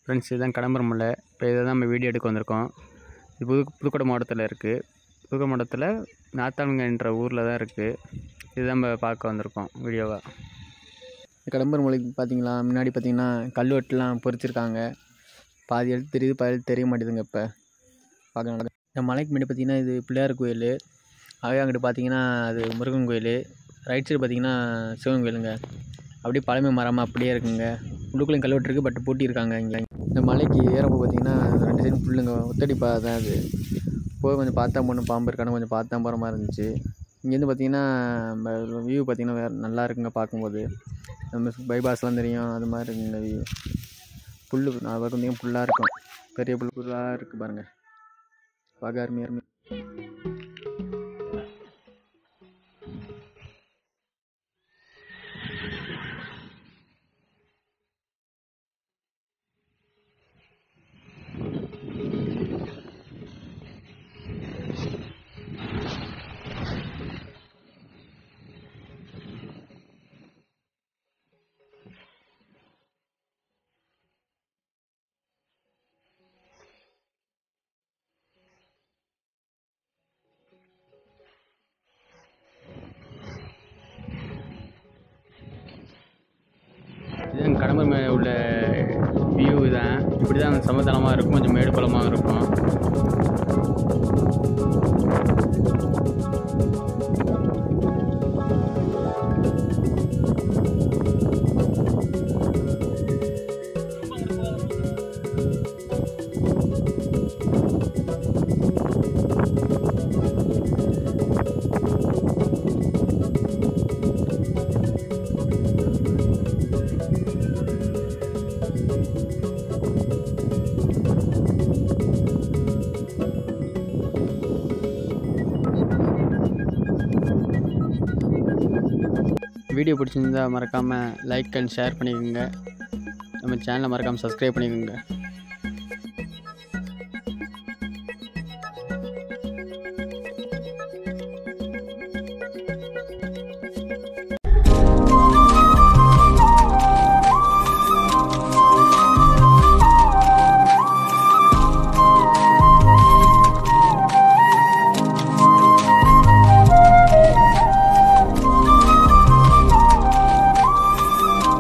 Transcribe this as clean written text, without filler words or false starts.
Friends, இதுதான் கடம்பூர் மலை. இப்போ இதை தான் நம்ம வீடியோ எடுக்க வந்திருக்கோம். இது புதுக்கோட்டை மாவட்டத்தில் இருக்குது. புதுக்கோட்டை மாவட்டத்தில் நாத்தாளுங்கன்ற ஊரில் தான் இருக்குது. இதுதான் நம்ம பார்க்க வந்திருக்கோம் வீடியோவாக. கடம்பூர் மலைக்கு பார்த்தீங்களா, முன்னாடி பார்த்தீங்கன்னா கல்வெட்டுலாம் பொறிச்சிருக்காங்க. பாதி எழுத்து தெரியுது, பாதி எழுத்து தெரிய மாட்டேதுங்க. இப்போ பார்க்க இந்த மலைக்கு முன்னாடி பார்த்தீங்கன்னா இது பிள்ளையார் கோயில். அதே அங்கிட்டு பார்த்தீங்கன்னா அது முருகன் கோயில். ரைட் சைடு பார்த்தீங்கன்னா சிவன் கோயிலுங்க. அப்படியே பழமை மரமாக அப்படியே இருக்குங்க. உள்ளுக்குள்ளேயும் கல்வெட்டு இருக்குது, பட் பூட்டியிருக்காங்க. இங்கே இந்த மலைக்கு ஏறப்போ பார்த்தீங்கன்னா 2 சைடும் புல்லுங்க. ஒத்தடிப்பா தான் அது. போய் கொஞ்சம் பார்த்தா போகணும், பாம்பு இருக்கானு கொஞ்சம் பார்த்தா போகிற மாதிரி இருந்துச்சு. இங்கேருந்து பார்த்தீங்கன்னா வியூ பார்த்தீங்கன்னா வேறு நல்லா இருக்குங்க. பார்க்கும்போது நம்ம பைபாஸ்லாம் தெரியும், அது மாதிரி இருக்குங்க வியூ. புல் நான் பார்த்தீங்கன்னா புல்லாக இருக்கும், பெரிய புல்லாக இருக்குது பாருங்கள். பார்க்க அருமையாக இதுதான் கடம்பூர் மேலே உள்ள வியூ தான். இப்படி தான் சமதளமாக இருக்கும், கொஞ்சம் மேடு பள்ளமாக இருக்கும். வீடியோ பிடிச்சிருந்தா மறக்காமல் லைக் அண்ட் ஷேர் பண்ணிக்கோங்க. நம்ம சேனலை மறக்காமல் சப்ஸ்கிரைப் பண்ணிக்கோங்க.